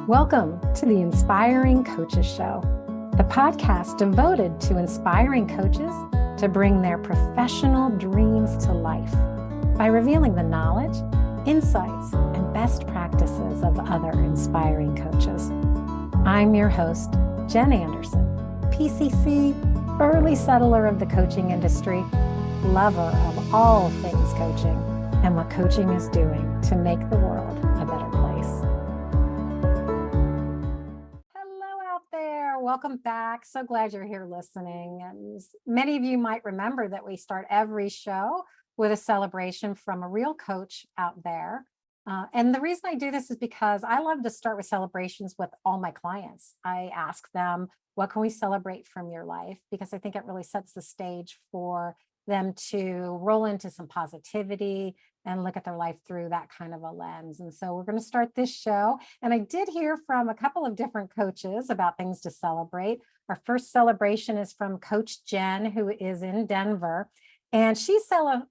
Welcome to the Inspiring Coaches Show, the podcast devoted to inspiring coaches to bring their professional dreams to life by revealing the knowledge, insights, and best practices of other inspiring coaches. I'm your host, Jen Anderson, PCC, early settler of the coaching industry, lover of all things coaching, and what coaching is doing to make the world a better place. Welcome back. So glad you're here listening. And many of you might remember that we start every show with a celebration from a real coach out there. And the reason I do this is because I love to start with celebrations with all my clients. I ask them, what can we celebrate from your life? Because I think it really sets the stage for them to roll into some positivity and look at their life through that kind of a lens. And so we're going to start this show. And I did hear from a couple of different coaches about things to celebrate. Our first celebration is from Coach Jen, who is in Denver. And she's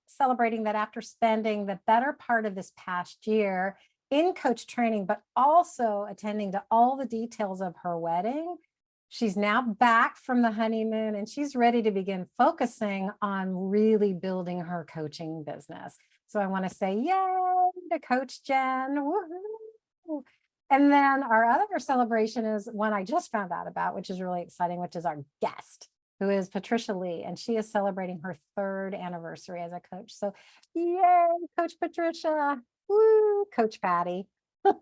celebrating that after spending the better part of this past year in coach training, but also attending to all the details of her wedding. She's now back from the honeymoon and she's ready to begin focusing on really building her coaching business. So I want to say yay to Coach Jen. Woohoo. And then our other celebration is one I just found out about, which is really exciting, which is our guest, who is Patricia Lee, and she is celebrating her 3rd anniversary as a coach. So yay, Coach Patricia. Woo, Coach Patty. So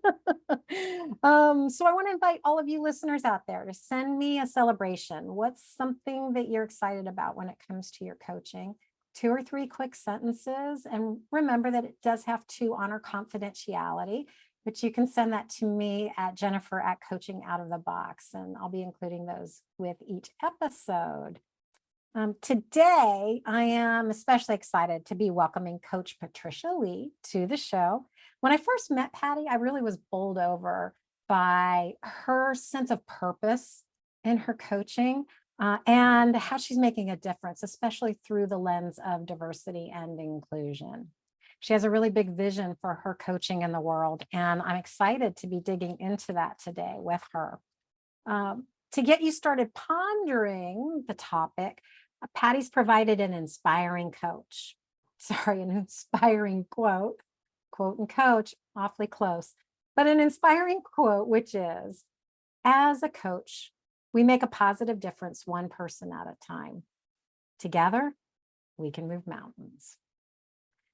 I want to invite all of you listeners out there to send me a celebration. What's something that you're excited about when it comes to your coaching? 2 or 3 quick sentences. And remember that it does have to honor confidentiality, but you can send that to me at Jennifer@coachingoutofthebox, and I'll be including those with each episode. Today, I am especially excited to be welcoming Coach Patricia Lee to the show. When I first met Patty, I really was bowled over by her sense of purpose in her coaching and how she's making a difference, especially through the lens of diversity and inclusion. She has a really big vision for her coaching in the world, and I'm excited to be digging into that today with her. To get you started pondering the topic, Patty's provided an inspiring coach. Sorry, an inspiring quote and coach, awfully close, but an inspiring quote, which is, as a coach, we make a positive difference one person at a time. Together, we can move mountains.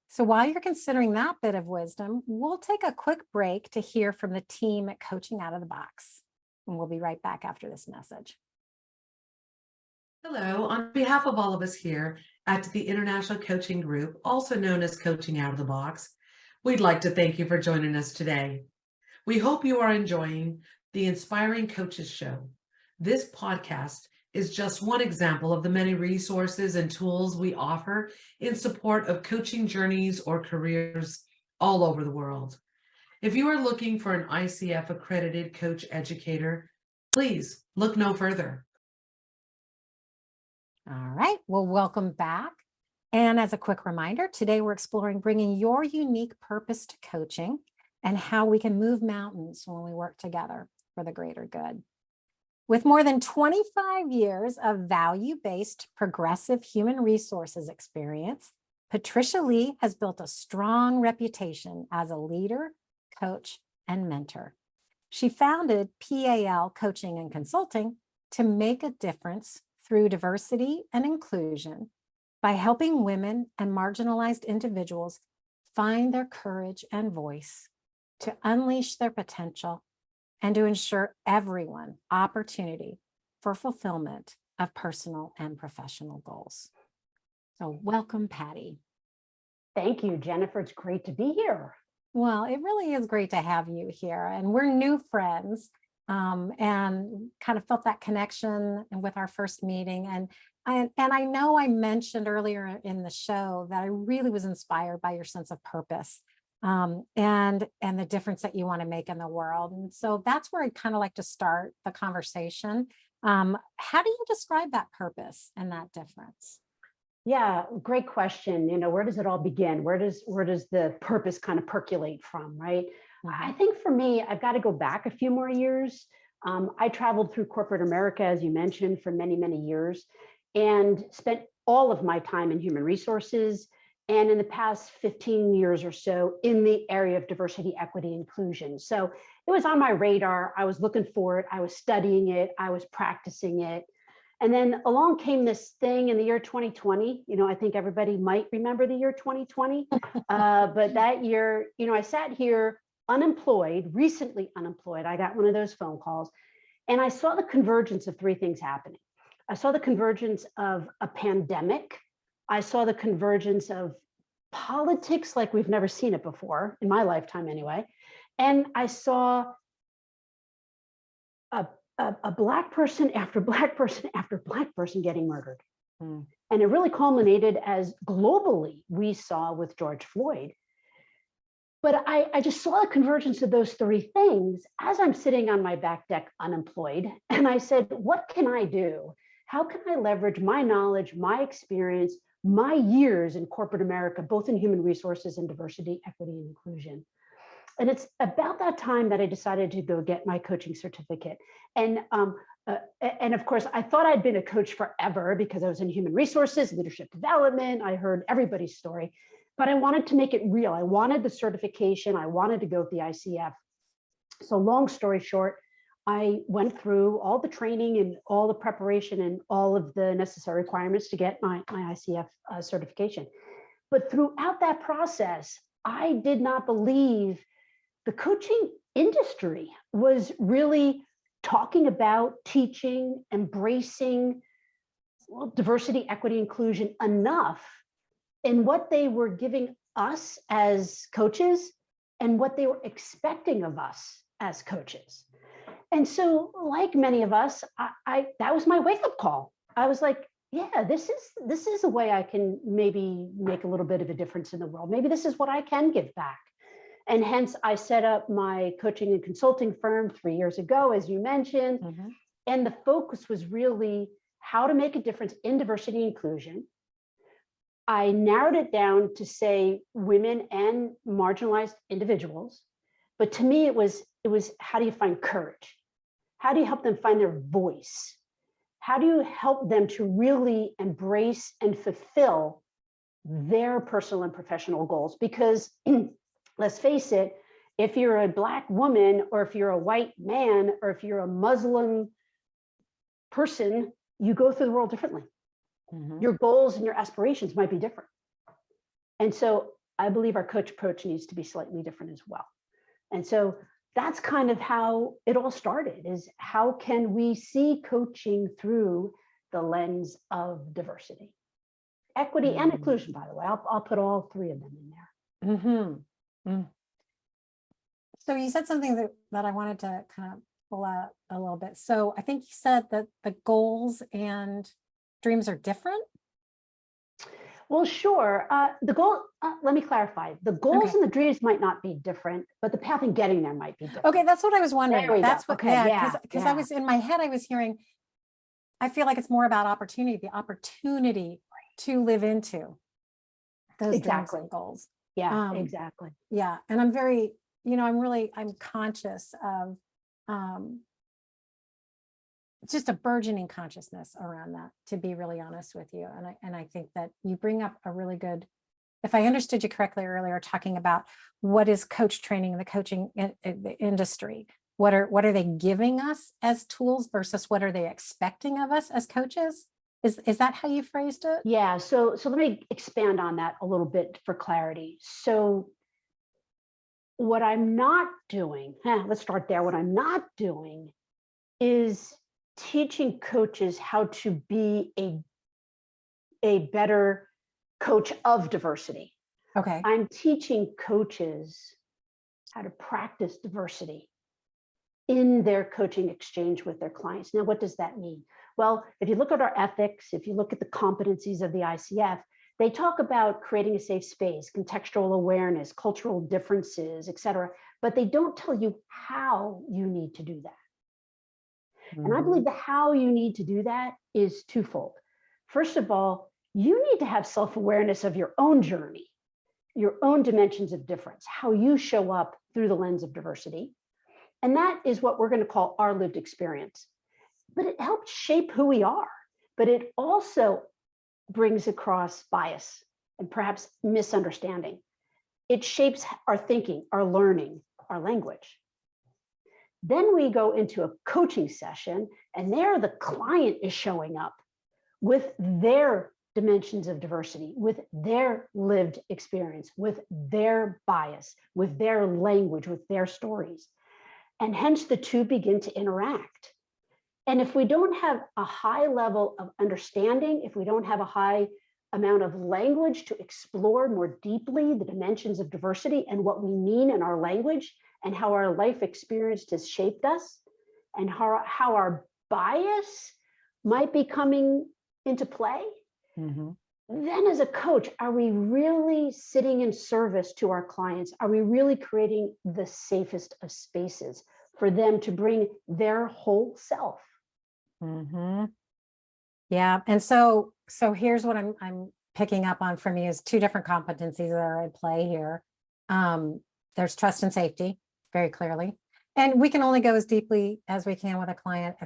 So while you're considering that bit of wisdom, we'll take a quick break to hear from the team at Coaching Out of the Box. And we'll be right back after this message. Hello, on behalf of all of us here at the International Coaching Group, also known as Coaching Out of the Box, we'd like to thank you for joining us today. We hope you are enjoying the Inspiring Coaches Show. This podcast is just one example of the many resources and tools we offer in support of coaching journeys or careers all over the world. If you are looking for an ICF accredited coach educator, please look no further. All right, well, welcome back. And as a quick reminder, today we're exploring bringing your unique purpose to coaching and how we can move mountains when we work together for the greater good. With more than 25 years of value-based progressive human resources experience, Patricia Lee has built a strong reputation as a leader, coach, and mentor. She founded PAL Coaching and Consulting to make a difference through diversity and inclusion by helping women and marginalized individuals find their courage and voice to unleash their potential and to ensure everyone opportunity for fulfillment of personal and professional goals. So welcome, Patty. Thank you, Jennifer. It's great to be here. Well, it really is great to have you here. And we're new friends and kind of felt that connection with our first meeting. And I know I mentioned earlier in the show that I really was inspired by your sense of purpose and the difference that you want to make in the world. And so that's where I'd kind of like to start the conversation. How do you describe that purpose and that difference? Yeah, great question. Where does it all begin? Where does the purpose kind of percolate from, right? I think for me, I've got to go back a few more years. I traveled through corporate America, as you mentioned, for many, many years, and spent all of my time in human resources. And in the past 15 years or so in the area of diversity, equity, inclusion. So it was on my radar. I was looking for it. I was studying it. I was practicing it. And then along came this thing in the year 2020. I think everybody might remember the year 2020. But that year, I sat here unemployed, recently unemployed. I got one of those phone calls, and I saw the convergence of three things happening. I saw the convergence of a pandemic. I saw the convergence of politics like we've never seen it before, in my lifetime anyway. And I saw a Black person after Black person after Black person getting murdered. And it really culminated, as globally we saw with George Floyd. But I just saw a convergence of those three things as I'm sitting on my back deck unemployed. And I said, what can I do? How can I leverage my knowledge, my experience, my years in corporate America, both in human resources and diversity, equity, and inclusion? And it's about that time that I decided to go get my coaching certificate. And of course, I thought I'd been a coach forever because I was in human resources, leadership development. I heard everybody's story, but I wanted to make it real. I wanted the certification. I wanted to go with the ICF. So long story short, I went through all the training and all the preparation and all of the necessary requirements to get my ICF certification. But throughout that process, I did not believe the coaching industry was really talking about, teaching, embracing diversity, equity, inclusion enough in what they were giving us as coaches and what they were expecting of us as coaches. And so, like many of us, that was my wake-up call. I was like, yeah, this is a way I can maybe make a little bit of a difference in the world. Maybe this is what I can give back. And hence, I set up my coaching and consulting firm 3 years ago, as you mentioned. And the focus was really how to make a difference in diversity and inclusion. I narrowed it down to say women and marginalized individuals. But to me, it was how do you find courage? How do you help them find their voice? How do you help them to really embrace and fulfill their personal and professional goals? Because let's face it, if you're a Black woman, or if you're a white man, or if you're a Muslim person, you go through the world differently. Your goals and your aspirations might be different. And so I believe our coach approach needs to be slightly different as well. And so that's kind of how it all started, is how can we see coaching through the lens of diversity, equity, and inclusion, by the way. I'll put all three of them in there. So you said something that I wanted to kind of pull out a little bit. So I think you said that the goals and dreams are different. Well, sure. The goal, let me clarify. The goals and the dreams might not be different, but the path in getting there might be different. Okay, that's what I was wondering. That's what, because I was yeah. in my head, I was hearing, I feel like it's more about opportunity, the opportunity to live into those dreams and goals. Yeah, exactly. Yeah. And I'm very, I'm conscious of just a burgeoning consciousness around that, to be really honest with you. And I think that you bring up a really good, if I understood you correctly earlier, talking about what is coach training in the coaching industry. What are they giving us as tools versus what are they expecting of us as coaches? Is that how you phrased it? Yeah. So let me expand on that a little bit for clarity. So what I'm not doing, let's start there. What I'm not doing is teaching coaches how to be a better coach of diversity. Okay. I'm teaching coaches how to practice diversity in their coaching exchange with their clients. Now, what does that mean? Well, if you look at our ethics, if you look at the competencies of the ICF, they talk about creating a safe space, contextual awareness, cultural differences, et cetera, but they don't tell you how you need to do that. And I believe the how you need to do that is twofold. First of all, you need to have self-awareness of your own journey, your own dimensions of difference, how you show up through the lens of diversity. And that is what we're going to call our lived experience. But it helps shape who we are. But it also brings across bias and perhaps misunderstanding. It shapes our thinking, our learning, our language. Then we go into a coaching session, and there the client is showing up with their dimensions of diversity, with their lived experience, with their bias, with their language, with their stories. And hence the two begin to interact. And if we don't have a high level of understanding, if we don't have a high amount of language to explore more deeply the dimensions of diversity and what we mean in our language and how our life experience has shaped us and how our bias might be coming into play, then as a coach, are we really sitting in service to our clients? Are we really creating the safest of spaces for them to bring their whole self? Yeah. And so here's what I'm picking up on from you is two different competencies that are at play here. There's trust and safety, very clearly. And we can only go as deeply as we can with a client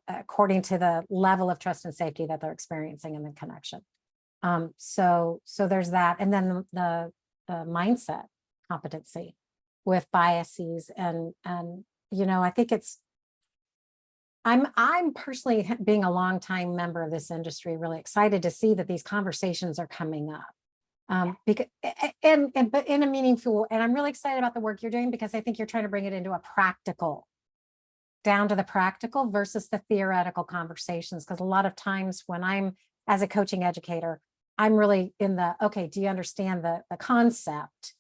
according to the level of trust and safety that they're experiencing in the connection. So there's that. And then the mindset competency with biases and I think I'm personally, being a longtime member of this industry, really excited to see that these conversations are coming up. Because but in a meaningful, and I'm really excited about the work you're doing because I think you're trying to bring it into a practical, down to the practical versus the theoretical conversations. Because a lot of times when I'm as a coaching educator, I'm really in the, okay, do you understand the concept?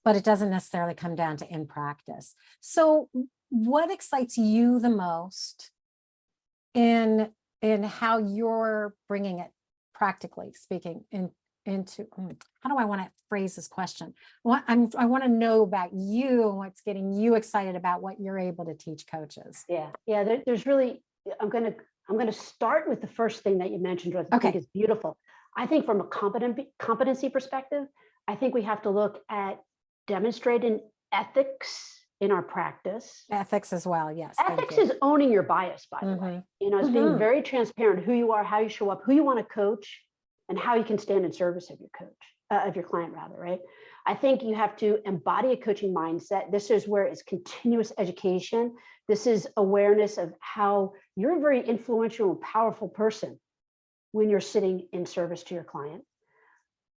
But it doesn't necessarily come down to in practice. So what excites you the most in how you're bringing it, practically speaking, into how do I want to phrase this question? I want to know about you and what's getting you excited about what you're able to teach coaches. Yeah. There's really, I'm going to start with the first thing that you mentioned, which I think is beautiful. I think from a competency perspective, I think we have to look at demonstrating ethics in our practice. Ethics as well, yes. Ethics is owning your bias, by the way. It's being very transparent who you are, how you show up, who you want to coach, and how you can stand in service of your of your client, rather, right? I think you have to embody a coaching mindset. This is where it's continuous education. This is awareness of how you're a very influential and powerful person when you're sitting in service to your client.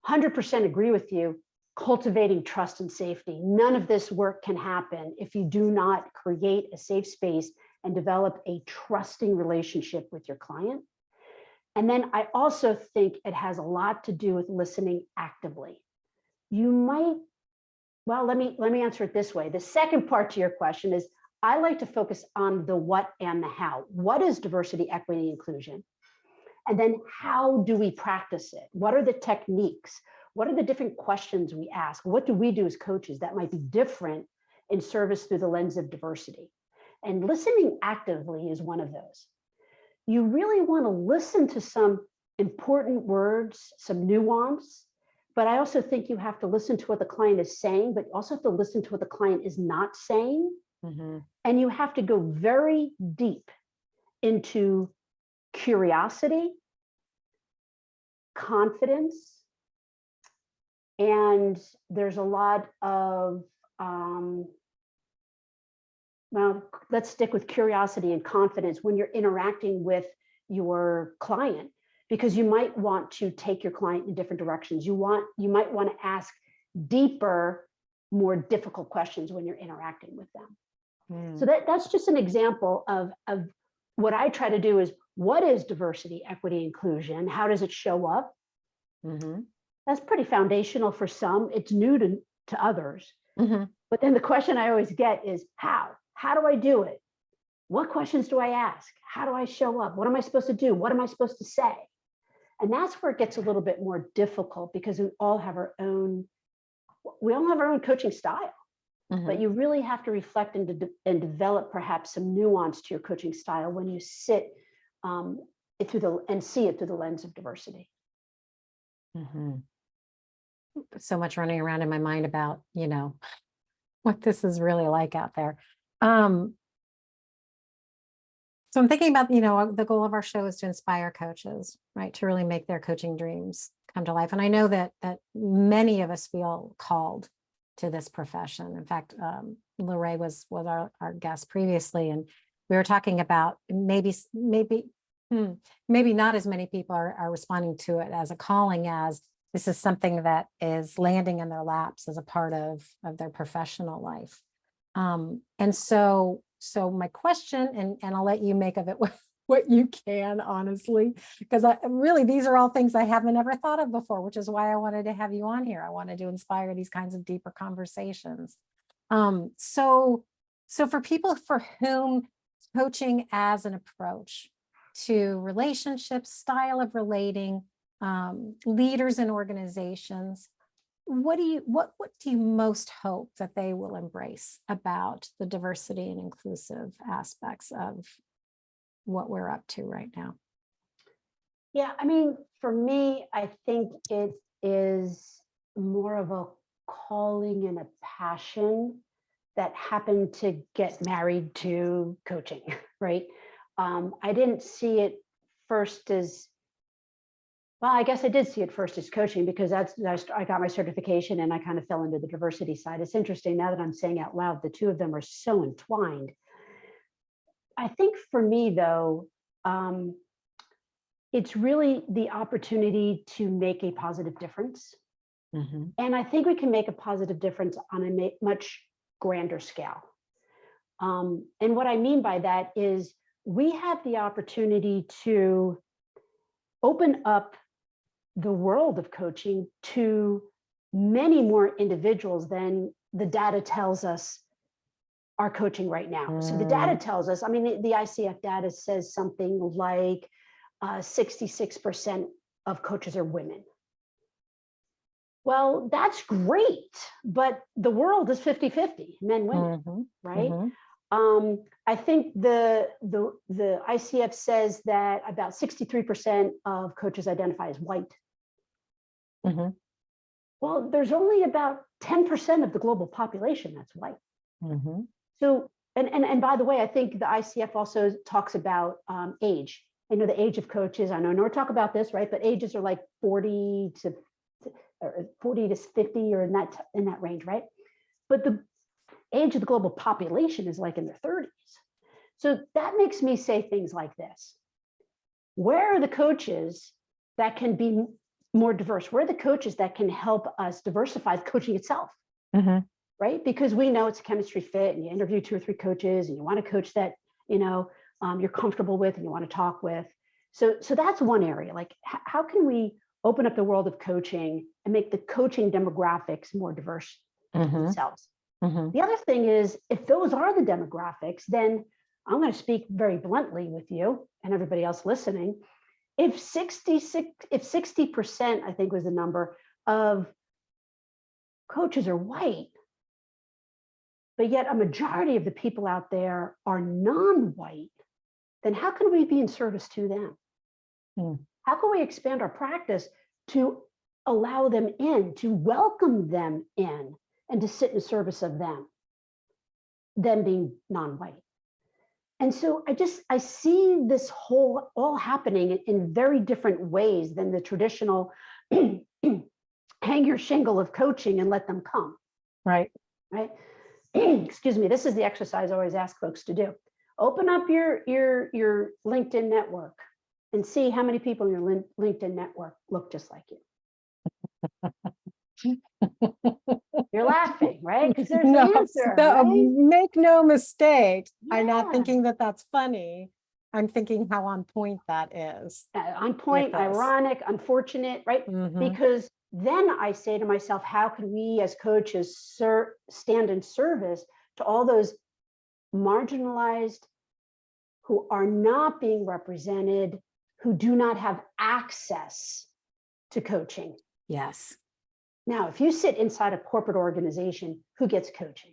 100% agree with you. Cultivating trust and safety. None of this work can happen if you do not create a safe space and develop a trusting relationship with your client. And then I also think it has a lot to do with listening actively. You might, well, let me answer it this way. The second part to your question is, I like to focus on the what and the how. What is diversity, equity, inclusion? And then how do we practice it? What are the techniques? What are the different questions we ask? What do we do as coaches that might be different in service through the lens of diversity? And listening actively is one of those. You really want to listen to some important words, some nuance, but I also think you have to listen to what the client is saying, but also have to listen to what the client is not saying. And you have to go very deep into curiosity, confidence, and there's a lot of, well, let's stick with curiosity and confidence when you're interacting with your client, because you might want to take your client in different directions. You might want to ask deeper, more difficult questions when you're interacting with them. So that's just an example of what I try to do is, what is diversity, equity, inclusion? How does it show up? That's pretty foundational for some. It's new to others. But then the question I always get is how? How do I do it? What questions do I ask? How do I show up? What am I supposed to do? What am I supposed to say? And that's where it gets a little bit more difficult, because we all have our own coaching style. But you really have to reflect and develop perhaps some nuance to your coaching style when you sit and see it through the lens of diversity. So much running around in my mind about, what this is really like out there. So I'm thinking about, the goal of our show is to inspire coaches, right? To really make their coaching dreams come to life. And I know that many of us feel called to this profession. In fact, Lorraine was our guest previously, and we were talking about maybe not as many people are responding to it as a calling, as this is something that is landing in their laps as a part of their professional life. And so my question, and I'll let you make of it what you can, honestly, because these are all things I haven't ever thought of before, which is why I wanted to have you on here. I wanted to inspire these kinds of deeper conversations. So for people for whom coaching as an approach to relationships, style of relating, leaders in organizations, what do you most hope that they will embrace about the diversity and inclusive aspects of what we're up to right now? Yeah, I mean, for me, I think it is more of a calling and a passion that happened to get married to coaching, right? I didn't see it first as, well, I guess I did see it first as coaching, because I got my certification and I kind of fell into the diversity side. It's interesting now that I'm saying out loud, the two of them are so entwined. I think for me, though, it's really the opportunity to make a positive difference. Mm-hmm. And I think we can make a positive difference on a much grander scale. And what I mean by that is we have the opportunity to open up the world of coaching to many more individuals than the data tells us are coaching right now. So the data tells us, I mean, the ICF data says something like 66% of coaches are women. Well, that's great, but the world is 50-50, men, women, Mm-hmm. right? Mm-hmm. I think the ICF says that about 63% of coaches identify as white. Mm-hmm. Well, there's only about 10% of the global population that's white. Mm-hmm. So, and by the way, I think the ICF also talks about age. I know the age of coaches. I know we'll talk about this, right? But ages are like 40 to 50, or in that range, right? But the age of the global population is like in their 30s. So that makes me say things like this: where are the coaches that can be more diverse? Where are the coaches that can help us diversify the coaching itself? Mm-hmm. Right? Because we know it's a chemistry fit, and you interview 2 or 3 coaches, and you want a coach that you're comfortable with and you want to talk with. So that's one area. Like, how can we open up the world of coaching and make the coaching demographics more diverse themselves? Mm-hmm. The other thing is, if those are the demographics, then I'm going to speak very bluntly with you and everybody else listening. If 60%, I think was the number, of coaches are white, but yet a majority of the people out there are non-white, then how can we be in service to them? How can we expand our practice to allow them in, to welcome them in, and to sit in service of them being non-white? And so I see this all happening in very different ways than the traditional hang your shingle of coaching and let them come. Right. Right. Excuse me. This is the exercise I always ask folks to do. Open up your LinkedIn network and see how many people in your LinkedIn network look just like you. You're laughing, right? Because there's an answer. Right? Make no mistake. Yeah. I'm not thinking that that's funny. I'm thinking how on point that is. On point, ironic, unfortunate, right? Mm-hmm. Because then I say to myself, how can we as coaches stand in service to all those marginalized, who are not being represented, who do not have access to coaching? Yes. Now, if you sit inside a corporate organization, who gets coaching?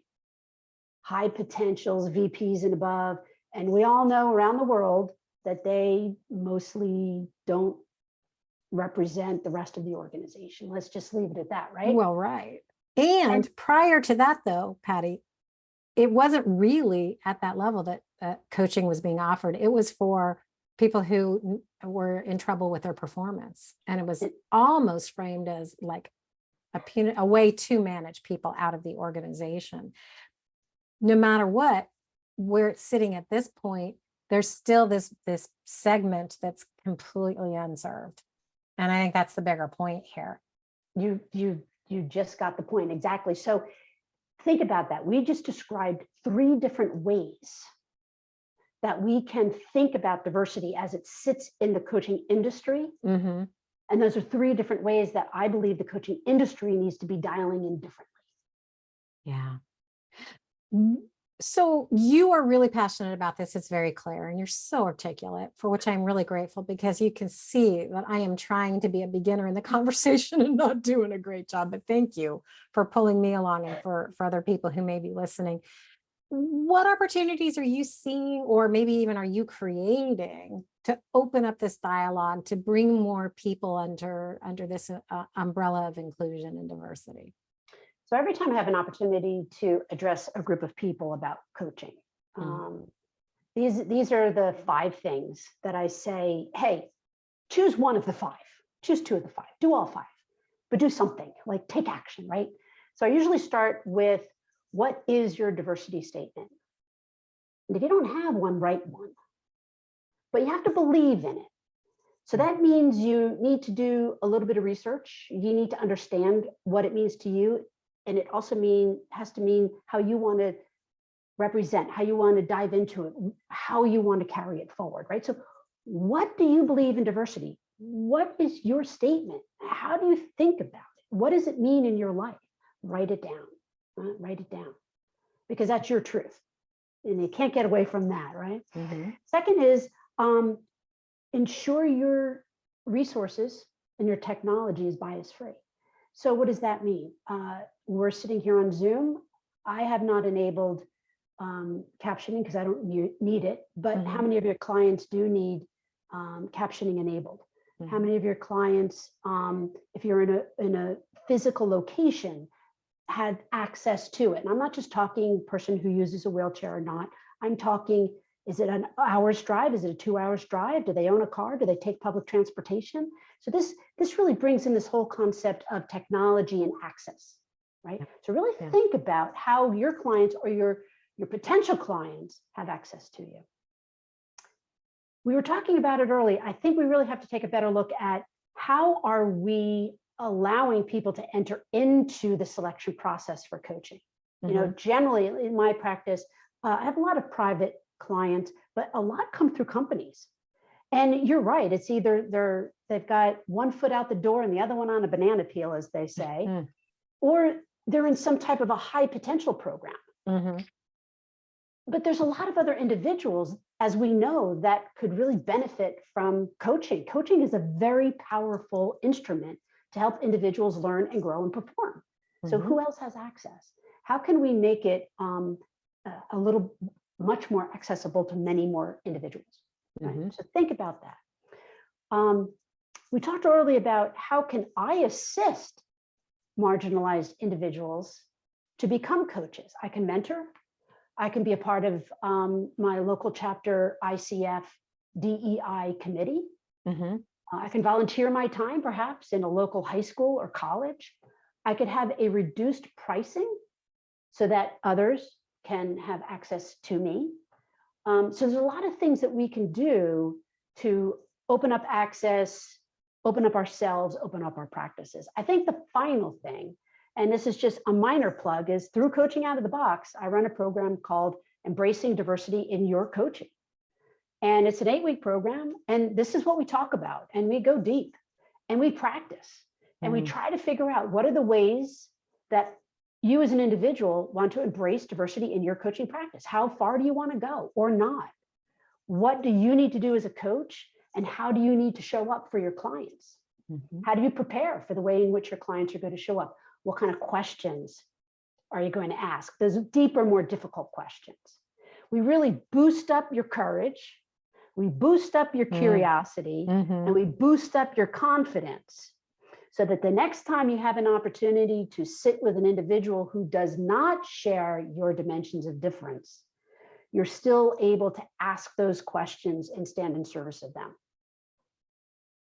High potentials, VPs and above. And we all know around the world that they mostly don't represent the rest of the organization. Let's just leave it at that, right? Well, right. And prior to that, though, Patty, it wasn't really at that level that coaching was being offered. It was for people who were in trouble with their performance. And it was almost framed as like a way to manage people out of the organization. No matter what, where it's sitting at this point, there's still this segment that's completely unserved. And I think that's the bigger point here. You just got the point. Exactly. So think about that. We just described 3 different ways that we can think about diversity as it sits in the coaching industry. Mm-hmm. And those are 3 different ways that I believe the coaching industry needs to be dialing in differently. Yeah. So you are really passionate about this. It's very clear, and you're so articulate, for which I'm really grateful, because you can see that I am trying to be a beginner in the conversation and not doing a great job. But thank you for pulling me along, and for other people who may be listening. What opportunities are you seeing, or maybe even are you creating, to open up this dialogue, to bring more people under this umbrella of inclusion and diversity? So every time I have an opportunity to address a group of people about coaching, these are the 5 things that I say, hey, choose one of the 5, choose 2 of the 5, do all 5, but do something, like take action, right? So I usually start with, what is your diversity statement? And if you don't have one, write one, but you have to believe in it. So that means you need to do a little bit of research. You need to understand what it means to you. And it also has to mean how you want to represent, how you want to dive into it, how you want to carry it forward, right? So what do you believe in diversity? What is your statement? How do you think about it? What does it mean in your life? Write it down, right? Write it down, because that's your truth. And you can't get away from that, right? Mm-hmm. Second is ensure your resources and your technology is bias free. So what does that mean? We're sitting here on Zoom. I have not enabled captioning because I don't need it, but how many of your clients do need captioning enabled? How many of your clients, if you're in a physical location, had access to it? And I'm not just talking person who uses a wheelchair or not. I'm talking, is it an hour's drive? Is it a 2 hours drive? Do they own a car? Do they take public transportation? So this really brings in this whole concept of technology and access, right? So really think about how your clients or your potential clients have access to you. We were talking about it earlier. I think we really have to take a better look at how are we allowing people to enter into the selection process for coaching. You know, generally in my practice, I have a lot of private clients, but a lot come through companies. And you're right, it's either they've got one foot out the door and the other one on a banana peel, as they say, or they're in some type of a high potential program. But there's a lot of other individuals, as we know, that could really benefit from coaching. Coaching is a very powerful instrument to help individuals learn and grow and perform. So who else has access? How can we make it a little much more accessible to many more individuals? Right? So think about that. We talked earlier about how can I assist marginalized individuals to become coaches. I can mentor. I can be a part of my local chapter ICF DEI committee. I can volunteer my time, perhaps in a local high school or college. I could have a reduced pricing so that others can have access to me. So there's a lot of things that we can do to open up access, open up ourselves, open up our practices. I think the final thing, and this is just a minor plug, is through Coaching Out of the Box, I run a program called Embracing Diversity in Your Coaching. And it's an 8-week program. And this is what we talk about. And we go deep and we practice and we try to figure out what are the ways that you as an individual want to embrace diversity in your coaching practice. How far do you want to go or not? What do you need to do as a coach? And how do you need to show up for your clients? How do you prepare for the way in which your clients are going to show up? What kind of questions are you going to ask? Those deeper, more difficult questions. We really boost up your courage. We boost up your curiosity and we boost up your confidence so that the next time you have an opportunity to sit with an individual who does not share your dimensions of difference, you're still able to ask those questions and stand in service of them.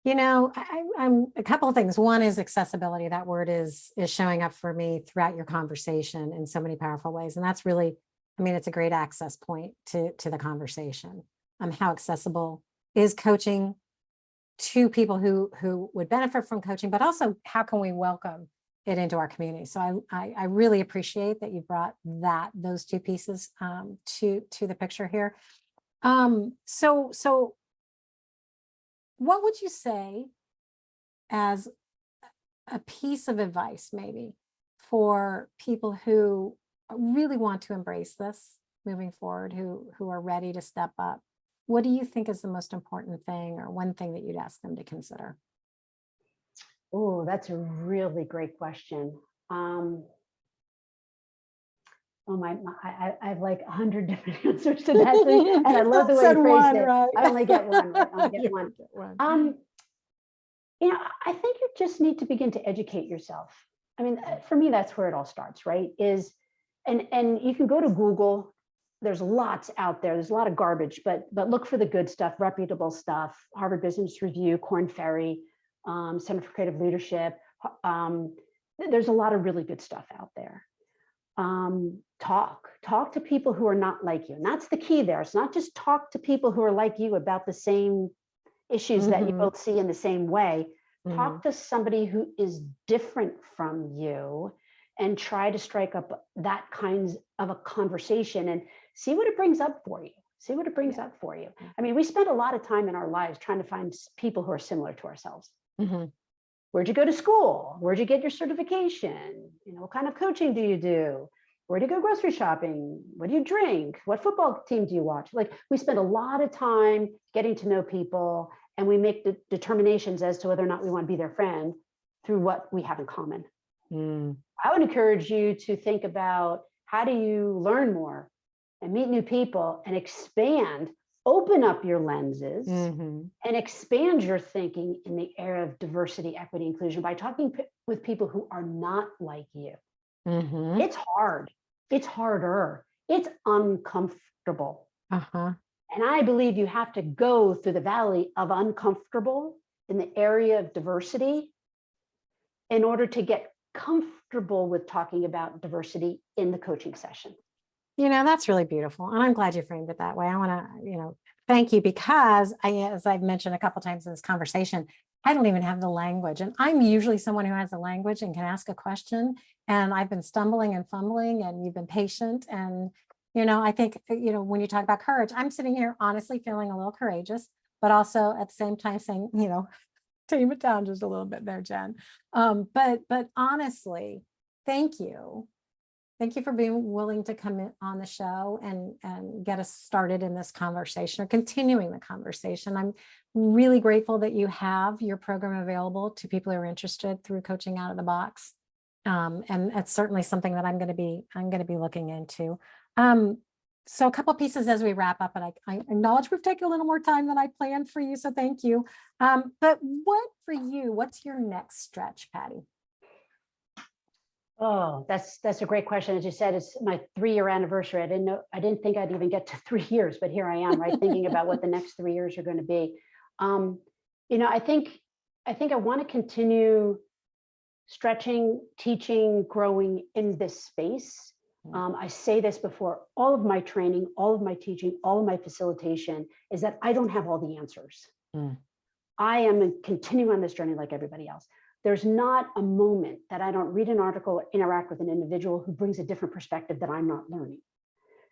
You know, I'm a couple of things. One is accessibility. That word is showing up for me throughout your conversation in so many powerful ways. And that's really, I mean, it's a great access point to the conversation. How accessible is coaching to people who would benefit from coaching, but also how can we welcome it into our community? So I really appreciate that you brought those two pieces to the picture here. So what would you say as a piece of advice maybe for people who really want to embrace this moving forward, who are ready to step up? What do you think is the most important thing, or one thing that you'd ask them to consider? Oh, that's a really great question. I have like 100 different answers to that thing, and I love the way you phrased it. Right? I only get one. Right? I only get one. You know, I think you just need to begin to educate yourself. I mean, for me, that's where it all starts, right? And you can go to Google. There's lots out there. There's a lot of garbage, but look for the good stuff, reputable stuff. Harvard Business Review, Korn Ferry, Center for Creative Leadership. There's a lot of really good stuff out there. Talk to people who are not like you. And that's the key there. It's not just talk to people who are like you about the same issues that you both see in the same way. Talk to somebody who is different from you and try to strike up that kinds of a conversation and see what it brings up for you. See what it brings up for you. I mean, we spend a lot of time in our lives trying to find people who are similar to ourselves. Where'd you go to school? Where'd you get your certification? You know, what kind of coaching do you do? Where do you go grocery shopping? What do you drink? What football team do you watch? Like, we spend a lot of time getting to know people, and we make the determinations as to whether or not we want to be their friend through what we have in common. I would encourage you to think about, how do you learn more and meet new people and expand, open up your lenses and expand your thinking in the area of diversity, equity, inclusion by talking with people who are not like you. It's hard. It's harder. It's uncomfortable. And I believe you have to go through the valley of uncomfortable in the area of diversity in order to get comfortable with talking about diversity in the coaching session. You know, that's really beautiful. And I'm glad you framed it that way. I want to, thank you, because as I've mentioned a couple of times in this conversation, I don't even have the language. And I'm usually someone who has the language and can ask a question. And I've been stumbling and fumbling, and you've been patient. And, I think, when you talk about courage, I'm sitting here honestly feeling a little courageous, but also at the same time saying, tame it down just a little bit there, Jen. But honestly, thank you. Thank you for being willing to come in on the show and get us started in this conversation, or continuing the conversation. I'm really grateful that you have your program available to people who are interested through Coaching Out of the Box. And it's certainly something that I'm going to be looking into. So a couple of pieces as we wrap up, and I acknowledge we've taken a little more time than I planned for you, so thank you. But what's your next stretch, Patty? Oh, that's a great question. As you said, it's my 3-year anniversary. I didn't think I'd even get to 3 years, but here I am, right, thinking about what the next 3 years are going to be. I think I want to continue stretching, teaching, growing in this space. I say this before, all of my training, all of my teaching, all of my facilitation is that I don't have all the answers. I am continuing on this journey like everybody else. There's not a moment that I don't read an article or interact with an individual who brings a different perspective that I'm not learning.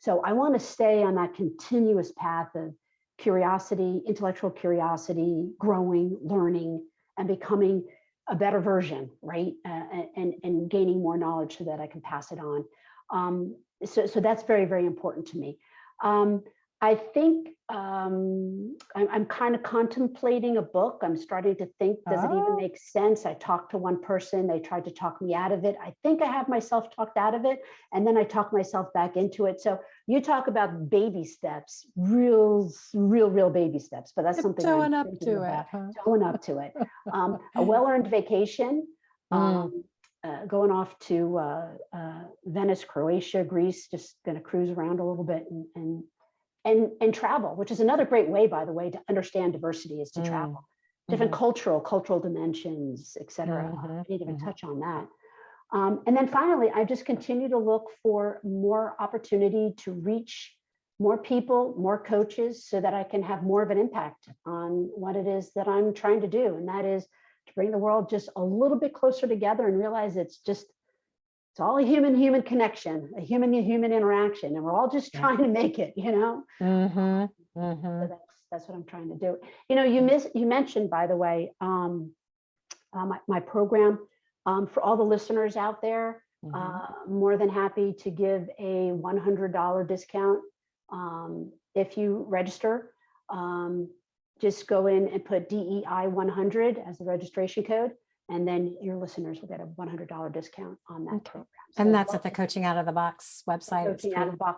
So I want to stay on that continuous path of curiosity, intellectual curiosity, growing, learning, and becoming a better version, right? And gaining more knowledge so that I can pass it on. So that's very, very important to me. I think I'm kind of contemplating a book. I'm starting to think, does it even make sense? I talked to one person, they tried to talk me out of it. I think I have myself talked out of it, and then I talk myself back into it. So you talk about baby steps, real baby steps, but that's something I'm Showing up thinking to about. it, huh? Showing up to it. A well-earned vacation. Going off to Venice, Croatia, Greece, just going to cruise around a little bit and travel, which is another great way, by the way, to understand diversity is to travel. Different cultural dimensions, et cetera. I didn't even touch on that. And then finally, I just continue to look for more opportunity to reach more people, more coaches, so that I can have more of an impact on what it is that I'm trying to do. And that is to bring the world just a little bit closer together and realize it's all a human connection, a human interaction, and we're all just trying to make it, you know. So that's what I'm trying to do. You know, you mentioned, by the way, my program for all the listeners out there. More than happy to give a $100 discount if you register. Just go in and put DEI 100 as the registration code, and then your listeners will get a $100 discount on that program. So and that's at the Coaching Out of the Box website. It's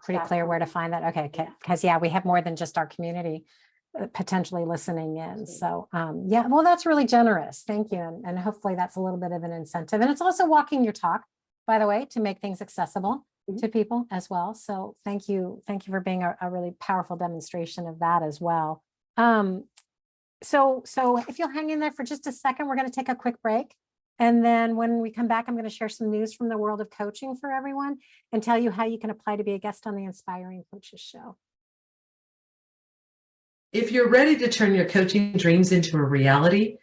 pretty clear where to find that. Okay, because we have more than just our community potentially listening in. So yeah, well, that's really generous. Thank you. And hopefully that's a little bit of an incentive. And it's also walking your talk, by the way, to make things accessible to people as well. So thank you. Thank you for being a really powerful demonstration of that as well. So if you'll hang in there for just a second, we're going to take a quick break. And then when we come back, I'm going to share some news from the world of coaching for everyone and tell you how you can apply to be a guest on the Inspiring Coaches Show. If you're ready to turn your coaching dreams into a reality,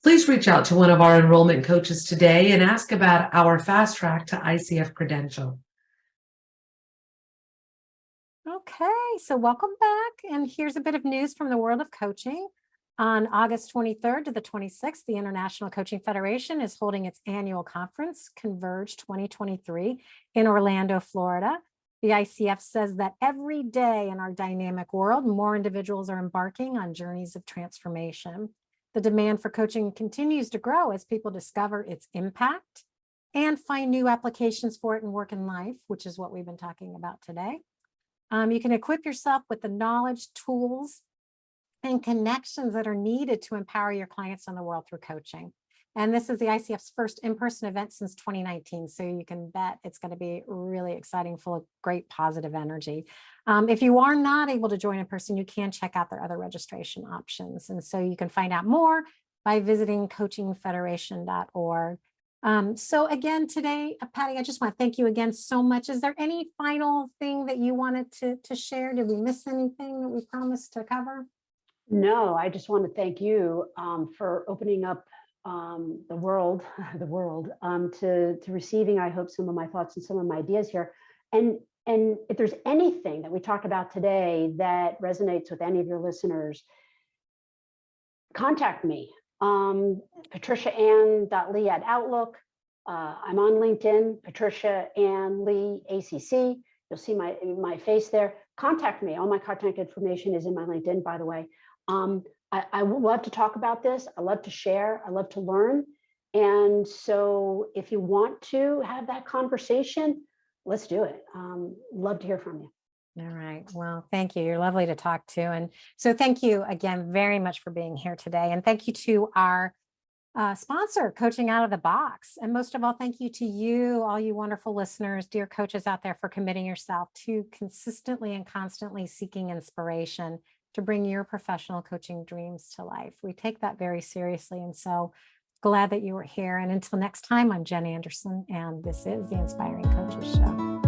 please reach out to one of our enrollment coaches today and ask about our fast track to ICF credential. Okay, so welcome back. And here's a bit of news from the world of coaching. On August 23rd to the 26th, the International Coaching Federation is holding its annual conference, Converge 2023, in Orlando, Florida. The ICF says that every day in our dynamic world, more individuals are embarking on journeys of transformation. The demand for coaching continues to grow as people discover its impact and find new applications for it in work and life, which is what we've been talking about today. You can equip yourself with the knowledge, tools, and connections that are needed to empower your clients in the world through coaching. And this is the ICF's first in-person event since 2019. So you can bet it's going to be really exciting, full of great positive energy. If you are not able to join in person, you can check out their other registration options. And so you can find out more by visiting coachingfederation.org. So again, today, Patty, I just want to thank you again so much. Is there any final thing that you wanted to share? Did we miss anything that we promised to cover? No, I just want to thank you for opening up the world to receiving, I hope, some of my thoughts and some of my ideas here. And if there's anything that we talked about today that resonates with any of your listeners, contact me. patriciaann.lee@outlook. I'm on LinkedIn, Patricia Ann Lee, ACC. You'll see my face there. Contact me. All my contact information is in my LinkedIn, by the way. I would love to talk about this. I love to share. I love to learn. And so if you want to have that conversation, let's do it. Love to hear from you. All right. Well, thank you. You're lovely to talk to. And so thank you again very much for being here today. And thank you to our sponsor, Coaching Out of the Box. And most of all, thank you to you, all you wonderful listeners, dear coaches out there, for committing yourself to consistently and constantly seeking inspiration to bring your professional coaching dreams to life. We take that very seriously. And so glad that you were here. And until next time, I'm Jen Anderson, and this is the Inspiring Coaches Show.